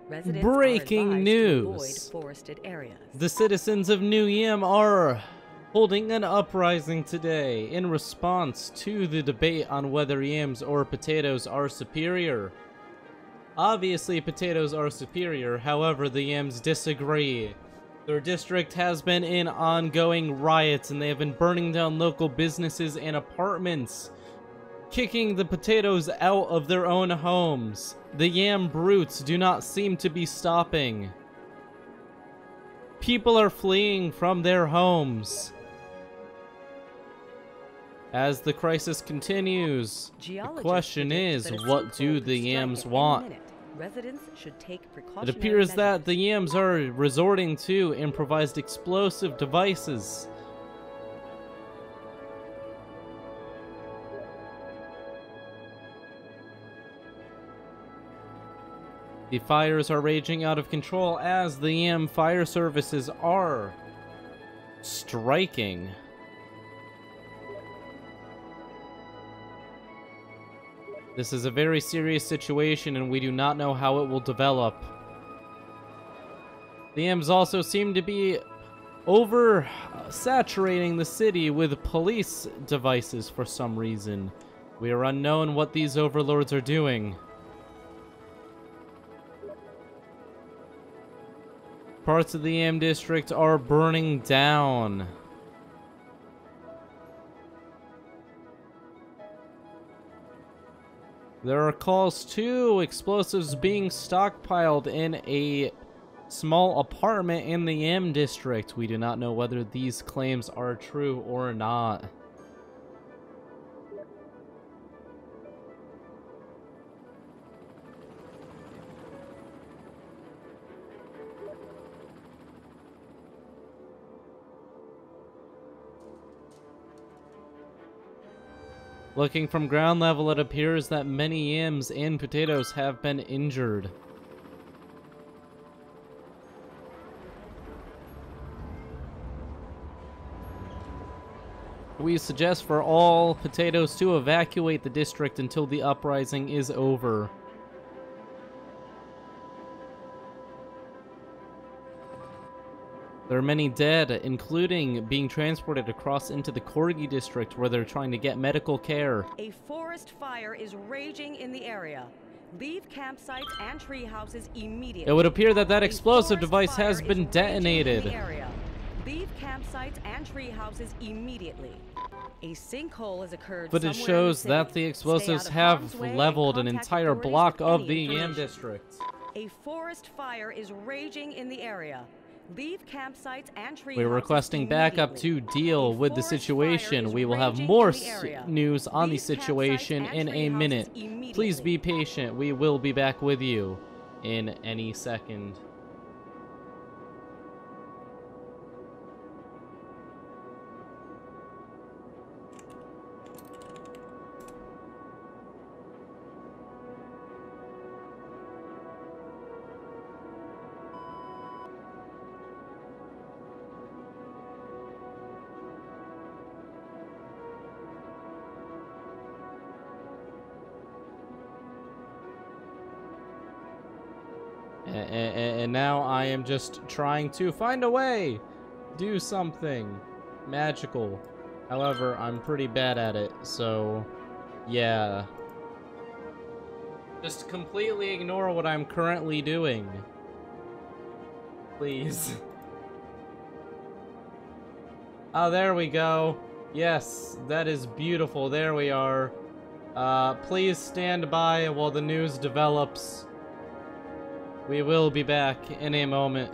Breaking news! The citizens of New Yam are holding an uprising today in response to the debate on whether yams or potatoes are superior. Obviously, potatoes are superior, however, the yams disagree. Their district has been in ongoing riots and they have been burning down local businesses and apartments, kicking the potatoes out of their own homes. The yam brutes do not seem to be stopping. People are fleeing from their homes. As the crisis continues, the question is, what do the yams want? It appears that the yams are resorting to improvised explosive devices. The fires are raging out of control as the YAM fire services are striking. This is a very serious situation and we do not know how it will develop. The YAMs also seem to be oversaturating the city with police devices for some reason. We are unknown what these overlords are doing. Parts of the YAM district are burning down. There are calls to explosives being stockpiled in a small apartment in the YAM district. We do not know whether these claims are true or not. Looking from ground level, it appears that many yams and potatoes have been injured. We suggest for all potatoes to evacuate the district until the uprising is over. There are many dead, including being transported across into the Corgi district where they're trying to get medical care. A forest fire is raging in the area. Leave campsites and tree houses immediately. It would appear that that explosive device has been detonated. Leave campsites and tree houses immediately. A sinkhole has occurred. But it shows that the explosives have leveled an entire block of the YAM district. A forest fire is raging in the area. Leave campsites and tree We're requesting backup to deal with the situation. We will have more news on the situation in a minute. Please be patient. We will be back with you in any second. And now I am just trying to find a way, do something magical. However, I'm pretty bad at it, so yeah. Just completely ignore what I'm currently doing. Please. Oh, there we go. Yes, that is beautiful. There we are. Please stand by while the news develops. We will be back in a moment.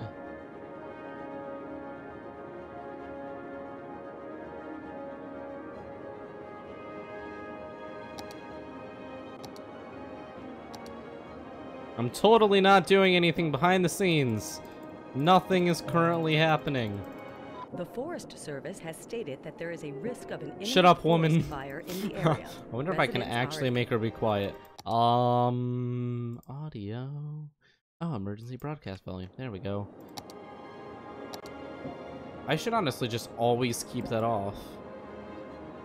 I'm totally not doing anything behind the scenes. Nothing is currently happening. The Forest Service has stated that there is a risk of an Shut up, woman. Fire in the area. I wonder if I can actually make her be quiet. Audio. Oh, emergency broadcast volume. There we go. I should honestly just always keep that off.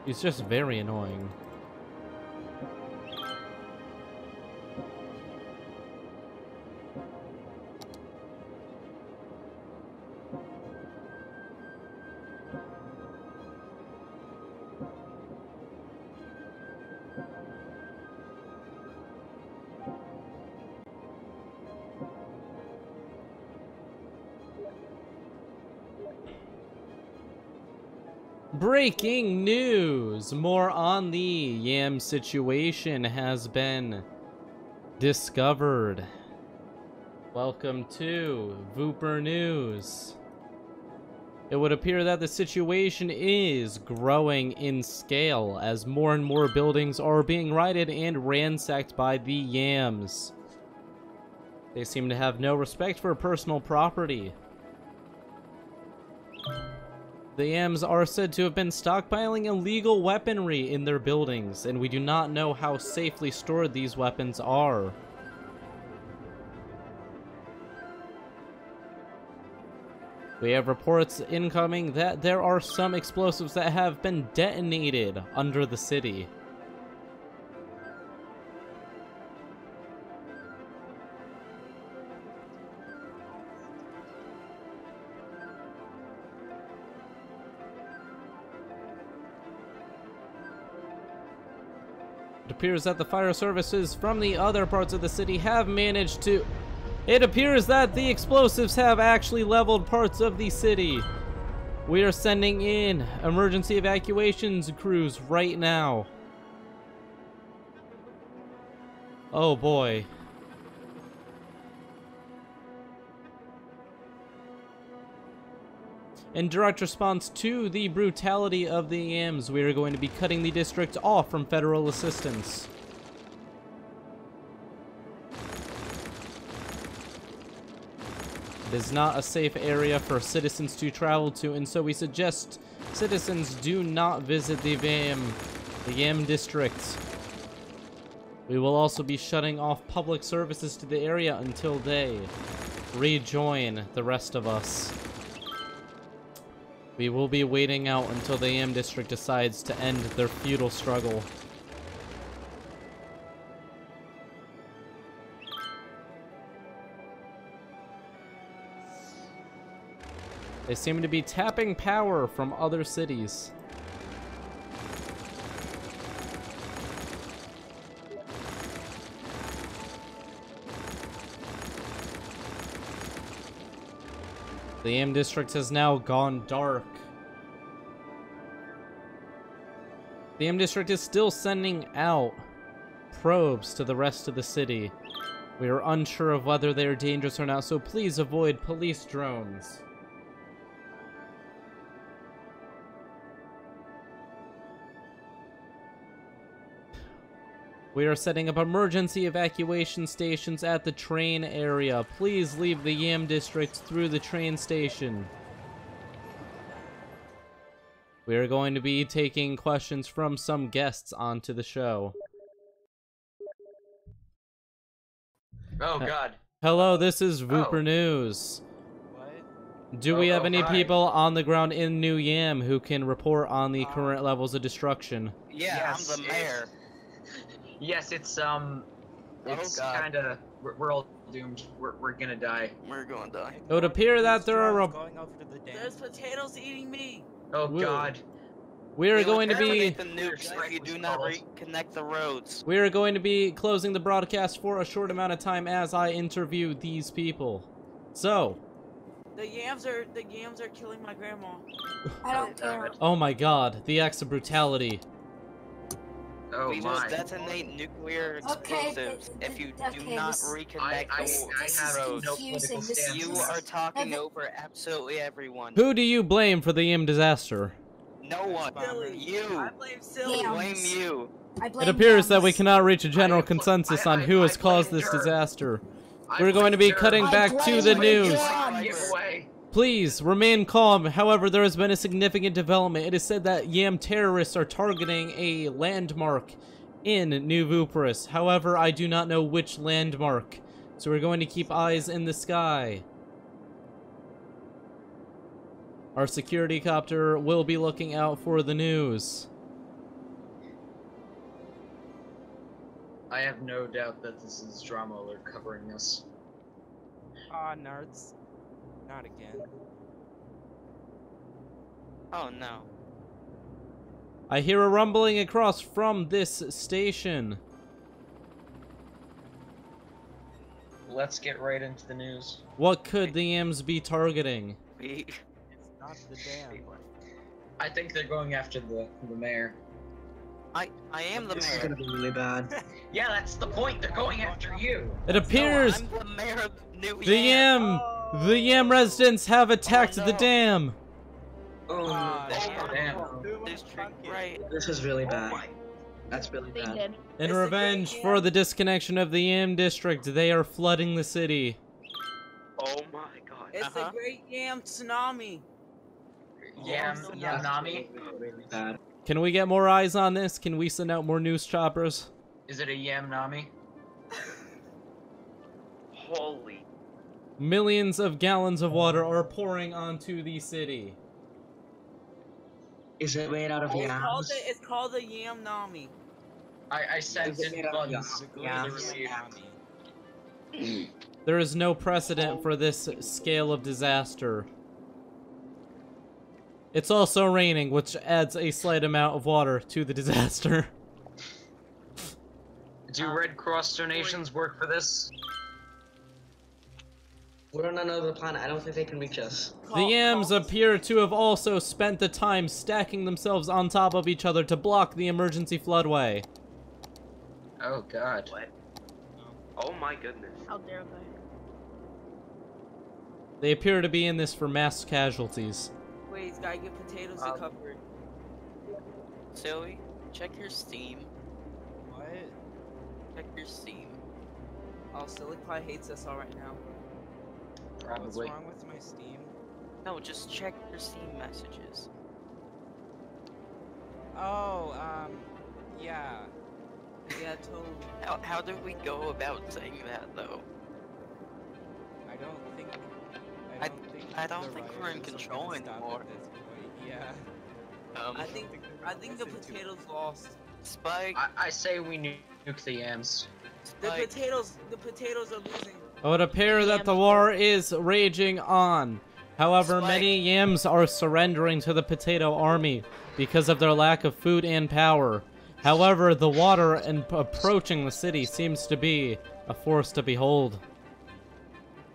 It's just very annoying. Breaking news! More on the YAMS situation has been discovered. Welcome to Vooper News. It would appear that the situation is growing in scale as more and more buildings are being raided and ransacked by the YAMS. They seem to have no respect for personal property. The YAMS are said to have been stockpiling illegal weaponry in their buildings, and we do not know how safely stored these weapons are. We have reports incoming that there are some explosives that have been detonated under the city. It appears that the fire services from the other parts of the city have managed to... It appears that the explosives have actually leveled parts of the city. We are sending in emergency evacuations crews right now. Oh boy. In direct response to the brutality of the YAMS, we are going to be cutting the district off from federal assistance. It is not a safe area for citizens to travel to, and so we suggest citizens do not visit the YAM district. We will also be shutting off public services to the area until they rejoin the rest of us. We will be waiting out until the YAM district decides to end their feudal struggle. They seem to be tapping power from other cities. The YAM district has now gone dark. The YAM district is still sending out probes to the rest of the city. We are unsure of whether they are dangerous or not, so please avoid police drones. We are setting up emergency evacuation stations at the train area. Please leave the YAM district through the train station. We are going to be taking questions from some guests onto the show. Oh God. Hello, this is Vooper News. What? Do we have any hi. people on the ground in New YAM who can report on the current levels of destruction? Yeah, Yes, I'm the mayor. Yes, it's God. kind of we're all doomed. We're gonna die. We're gonna die. It would appear that there are... going over to the dam. There's potatoes eating me. Oh Woo. God. We are They will going to be... terminate the nukes if you do not reconnect the roads. We are going to be closing the broadcast for a short amount of time as I interview these people. So... The yams are killing my grandma. I don't care. Oh my god, the acts of brutality. Oh We will my. detonate nuclear Okay, explosives if you do okay, not this- reconnect I This have is roads. no confusing. political This is- stance. You are talking over absolutely everyone. Who do you blame for the YAM disaster? No one. Silly. You. I blame Silly. Yeah. Blame you. I blame It appears that we Yams. cannot reach a general I- consensus I- on who I has caused blame this her. disaster. I We're going to be blame cutting her. back to the blame news. Yams. Get away. Please remain calm. However, there has been a significant development. It is said that YAM terrorists are targeting a landmark in New Vooperis. However, I do not know which landmark. So we're going to keep eyes in the sky. Our security copter will be looking out for the news. I have no doubt that this is drama alert covering this. Ah, nerds. Not again. Oh no. I hear a rumbling across from this station. Let's get right into the news. What could the YAMS be targeting? We. It's not the dam. I think they're going after the mayor. I am the This is mayor. gonna be really bad. Yeah, that's the point. They're going after you. It appears No, I'm the mayor of New the YAM residents have attacked the no. dam. Oh no. Oh, damn. District, right? This is really bad. That's really They bad. did. In It's the revenge great for YAM. the disconnection of the YAM district, they are flooding the city. Oh my god. It's the Great Yam Tsunami. Yamnami? Really bad. Can we get more eyes on this? Can we send out more news choppers? Is it a Yamnami? Holy. Millions of gallons of water are pouring onto the city. Is it made out of yams? It's called the Yam Nami. I sent Is it in made out of funds. yams? There is no precedent for this scale of disaster. It's also raining, which adds a slight amount of water to the disaster. Do Red Cross donations work for this? We're on another planet. I don't think they can reach us. The YAMs appear to have also spent the time stacking themselves on top of each other to block the emergency floodway. Oh god. What? Oh my goodness. How dare they? They appear to be in this for mass casualties. Wait, he's gotta get potatoes to cover it. Zoe, check your Steam. What? Check your Steam. Oh, Silly Pie hates us all right now. What's Probably. wrong with my Steam? No, just check your Steam messages. Oh, yeah. Yeah, totally. How do we go about saying that though? I don't think. I don't think the we're in rioters are control gonna stop anymore. at this point. Yeah. I think the potatoes lost. Spike. I say we nuke the yams. The Spike. potatoes are losing. It would appear that the war is raging on. However, Spike. many YAMs are surrendering to the potato army because of their lack of food and power. However, the water approaching the city seems to be a force to behold.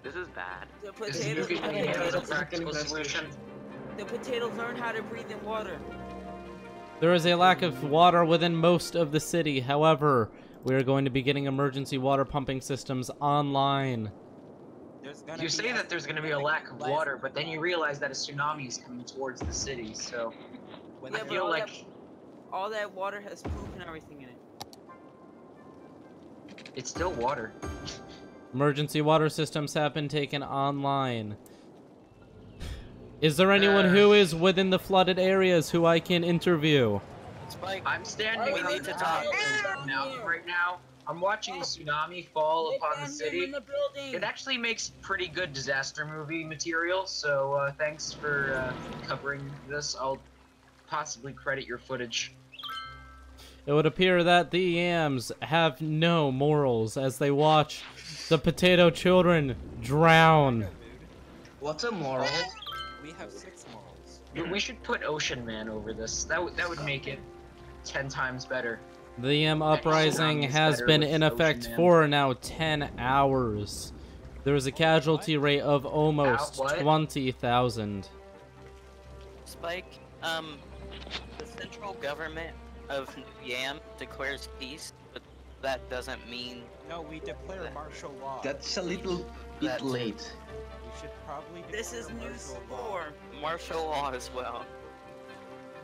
This is bad. The Is potatoes, nuking the yams a practical solution? the potatoes learn how to breathe in water. There is a lack of water within most of the city. However, we are going to be getting emergency water pumping systems online. You say that there's going to be a lack of water, but then you realize that a tsunami is coming towards the city, so Yeah, I but feel like all that water has poop and everything in it. it's still water. Emergency water systems have been taken online. Is there anyone who is within the flooded areas who I can interview? Spike. I'm standing We on need the to top talk. right now. I'm watching the tsunami fall They upon the found him city. in the building. It actually makes pretty good disaster movie material, so thanks for covering this. I'll possibly credit your footage. It would appear that the YAMs have no morals as they watch the potato children drown. What's a moral? We have 6 morals. We should put Ocean Man over this. That would make it 10 times better. The YAM uprising has been in effect for now 10 hours. There is a casualty rate of almost 20,000. Spike. The central government of YAM declares peace, but that doesn't mean No, we declare martial law. That's a little bit late. We should probably This is declare news martial law 4. martial law as well.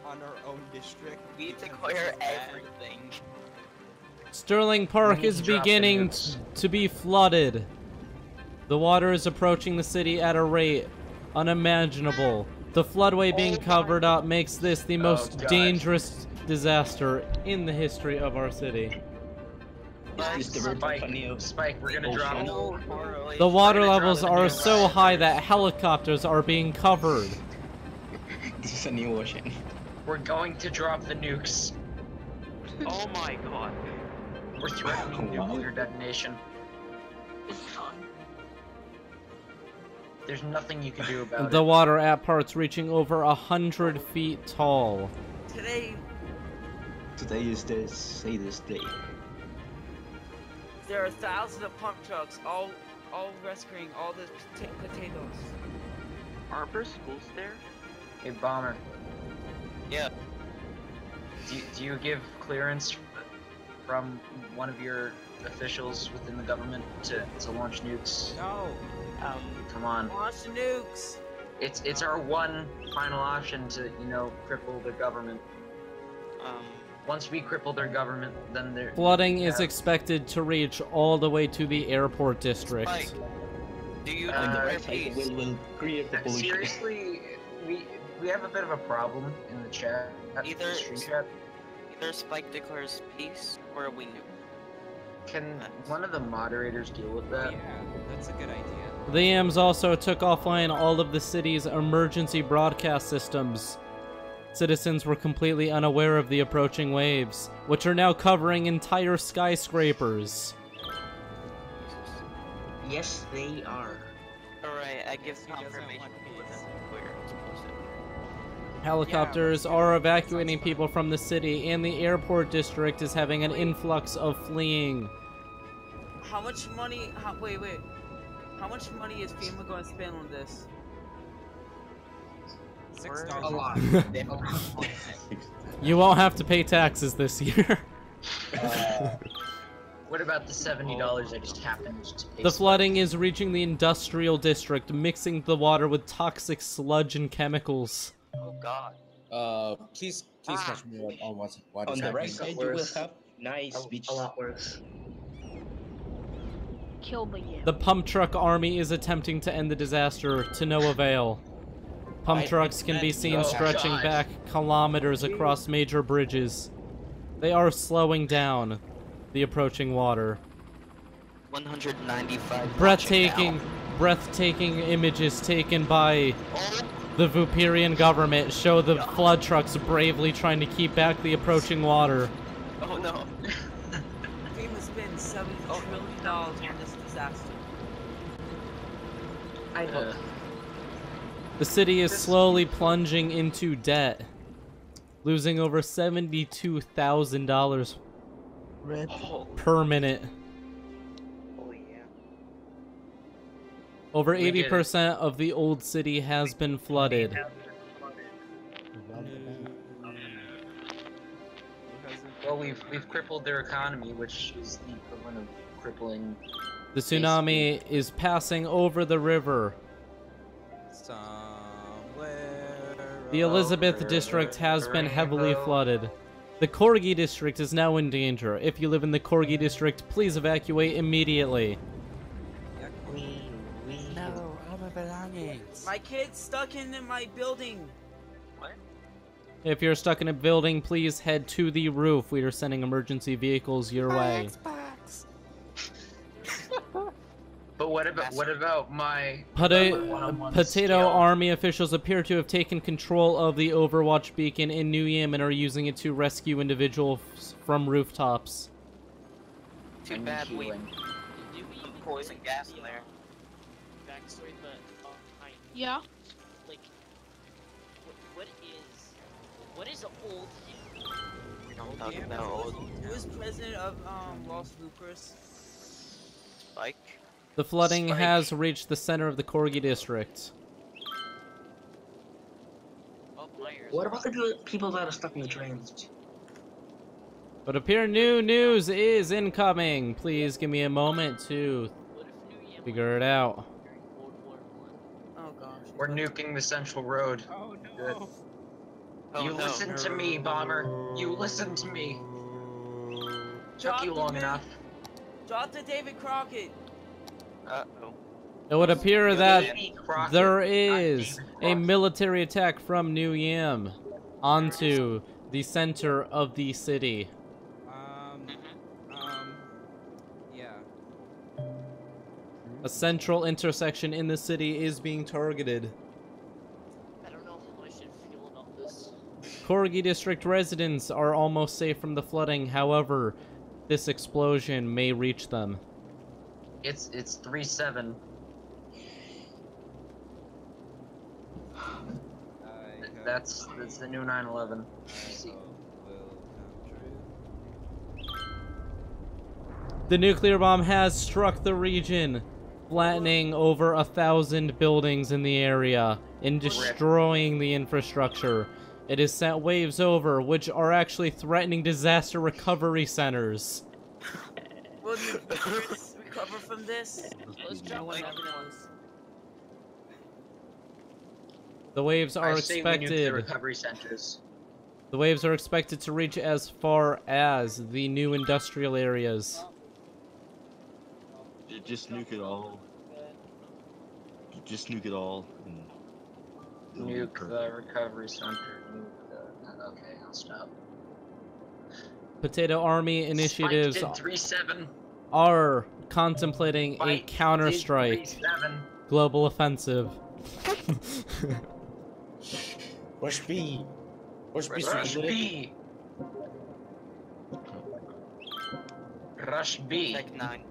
on our own district. We because declare this is bad. everything. Sterling Park We need is to drop beginning the nukes. to be flooded. The water is approaching the city at a rate unimaginable. The floodway being covered up makes this the most God. dangerous disaster in the history of our city. Spike, we're gonna drop. The water We're gonna levels drop the are nukes. so high that helicopters are being covered. This is a new ocean. We're going to drop the nukes. Oh my god. We're threatening nuclear detonation. There's nothing you can do about The it. water at parts reaching over 100 feet tall. Today, Today is the saddest day. there are thousands of pump trucks, all rescuing all the potatoes. Aren't there schools there? Hey, Bomber. Yeah. Do you give clearance from one of your officials within the government to launch nukes? No. Come on. Launch the nukes. It's our one final option to, you know, cripple the government. Once we cripple their government, then they're... Flooding is expected to reach all the way to the airport district. Spike, do you Right, declare peace? will create the pollution. Seriously, we have a bit of a problem in the chat. Either- stream chat. Either Spike declares peace, or we nuke. Can one of the moderators deal with that? Yeah, that's a good idea. The YAMS also took offline all of the city's emergency broadcast systems. Citizens were completely unaware of the approaching waves, which are now covering entire skyscrapers. Yes, they are. Alright, I give He doesn't confirmation want with peace. clear explosive. Helicopters Yeah, are that evacuating sounds people from the city, and the airport district is having an influx of fleeing. How much money? Wait. How much money is FEMA going to spend on this? $6. A lot. You won't have to pay taxes this year. What about the $70 I just happened to pay? The flooding is reaching the industrial district, mixing the water with toxic sludge and chemicals. Oh god. Please catch me on what On is the right happening. side, you will have nice beach. A lot worse. Kill the YAMS. The pump truck army is attempting to end the disaster, to no avail. Pump trucks can be seen Oh, stretching God. back kilometers across major bridges. They are slowing down the approaching water. 195. Breathtaking images taken by the Vooperian government show the flood trucks bravely trying to keep back the approaching water. Oh no. FEMA spent $70 trillion on this disaster. I know. The city is slowly plunging into debt, losing over $72,000 per minute. Oh yeah. Over We did it. 80% of the old city has been flooded. Well, we've crippled their economy, which is the equivalent of crippling. The tsunami is passing over the river. Somewhere. The Elizabeth district has been heavily flooded. The Corgi district is now in danger. If you live in the Corgi district, please evacuate immediately. No, all my belongings. My kid's stuck in my building. If you're stuck in a building, please head to the roof. We are sending emergency vehicles your way. But what about my Potato Army officials appear to have taken control of the Overwatch beacon in New Yam and are using it to rescue individuals from rooftops. Too bad we put poison gas in there. Backstory, but Yeah. like, what is old? We don't talk about old Who is president of Lost Vooperis? Spike. The flooding Spike. has reached the center of the Corgi district. Oh, Myers. What about the people that are stuck in the trains? But appear new news is incoming. Please give me a moment to What if New Yam figure it out. during World War I? Oh gosh. We're nuking the Central Road. Oh Good. no. Oh, You no. listen to me, Bomber. You listen to me. Took Drop you the long man. enough. Drop the David Crockett. Uh-oh. It would appear that Davey Crockett, there not is David a Crockett. military attack from New Yam onto the center of the city. Yeah. A central intersection in the city is being targeted. I don't know how I should feel about this. Corgi district residents are almost safe from the flooding, however, this explosion may reach them. It's 3-7. That's the new 9/11. See. The nuclear bomb has struck the region, flattening over 1,000 buildings in the area and destroying the infrastructure. It has sent waves over, which are actually threatening disaster recovery centers. Will the Vooperis recover from this? No one ever knows. The waves are I say we nuke the expected. recovery centers. The waves are expected to reach as far as the new industrial areas. Just nuke it all. Just nuke it all. And Nuke the recovery center. Okay, I'll stop. Potato Army initiatives Spike did 3-7. are contemplating a Spike counter-strike did 3-7. global offensive. Rush B. Rush B. Rush B. Rush B. Tech 9.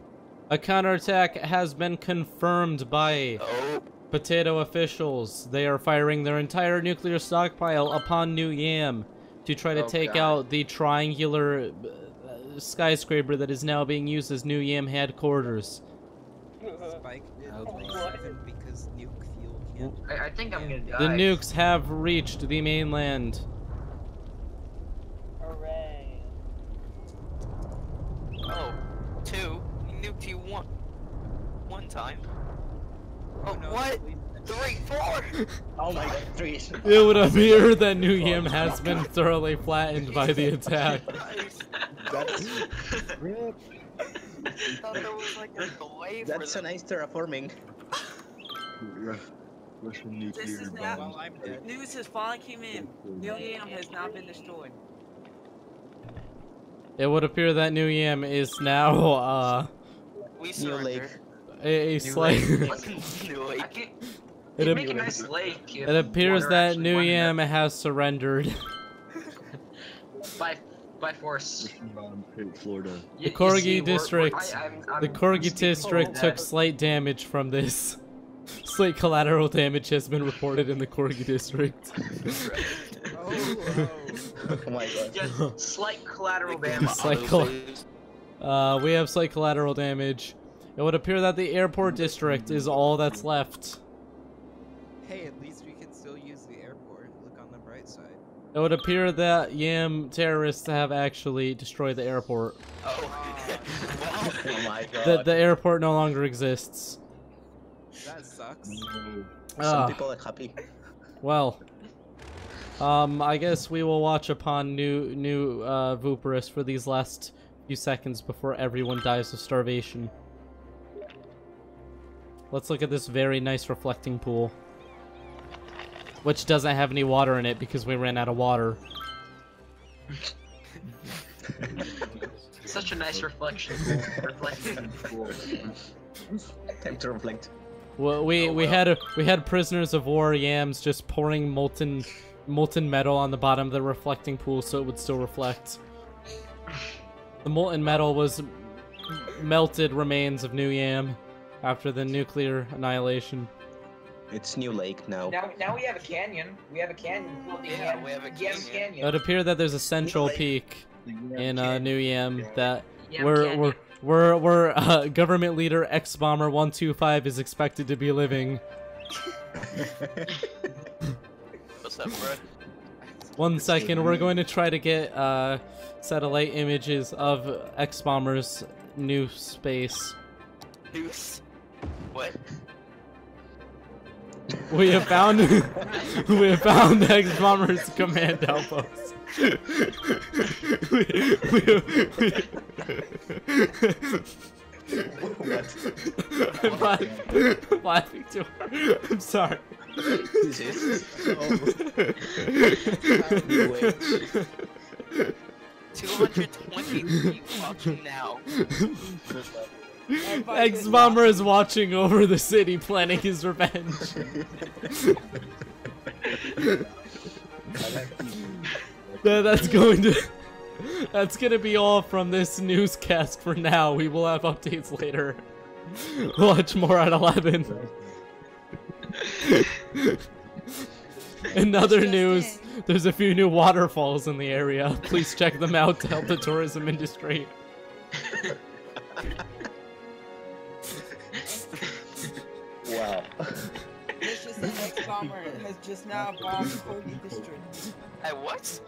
A counterattack has been confirmed by Oh. Potato officials. They are firing their entire nuclear stockpile upon New Yam to try to take out the triangular skyscraper that is now being used as New Yam headquarters. Spike did 3-7 because nuke fuel can't. I think I'm gonna die. The nukes have reached the mainland. Hooray. Oh, 2. He nuked you one time. Oh, no, what? 3, 4. Oh my god, 3. It would appear that New Yam has been thoroughly flattened by the attack. That's I thought there was like a delay for a nice terraforming. Russian nuclear This is bomb. now. Well, I'm dead. News has finally came in. New Yam has now been destroyed. It would appear that New Yam is now, We New surrender. lake. a slight... New I lake. can It, make a nice lake. it appears that New Yam has surrendered. by force. Russian bomb hit Florida. The Corgi district. I'm The Corgi speaking district that- took slight damage from this. Slight collateral damage has been reported in the Corgi district. Oh my god. Just slight collateral damage. We have slight collateral damage. It would appear that the airport district is all that's left. Hey, at least we can still use the airport. Look on the bright side. It would appear that Yam terrorists have actually destroyed the airport. Oh my god. The airport no longer exists. That sucks. Some people are happy. Well, I guess we will watch upon new Vooperis for these last few seconds before everyone dies of starvation. Let's look at this very nice reflecting pool, which doesn't have any water in it because we ran out of water. Such a nice reflection. Time to reflect. Well, we had prisoners of war yams just pouring molten metal on the bottom of the reflecting pool so it would still reflect. The molten metal was melted remains of New Yam after the nuclear annihilation. It's New Lake now. Now we have a canyon. We have a canyon. Yeah, we have a Yam canyon. It would appear that there's a central peak in New Yam that Yam where government leader X Bomber 125 is expected to be living. What's up, bro? 1 second, we're going to try to get satellite images of X Bomber's new space. Deuce. What? We have found X Bomber's command outpost. I'm laughing too hard. I'm sorry. Jesus. 220 feet watching now. X Bomber is watching over the city, planning his revenge. That's gonna be all from this newscast for now. We will have updates later. Watch more at 11. In other news, there's a few new waterfalls in the area. Please check them out to help the tourism industry. Wow. It's just an X bomber has just now bombed Kogi District. Hey, what?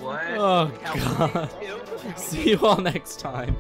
What? Oh god. See you all next time.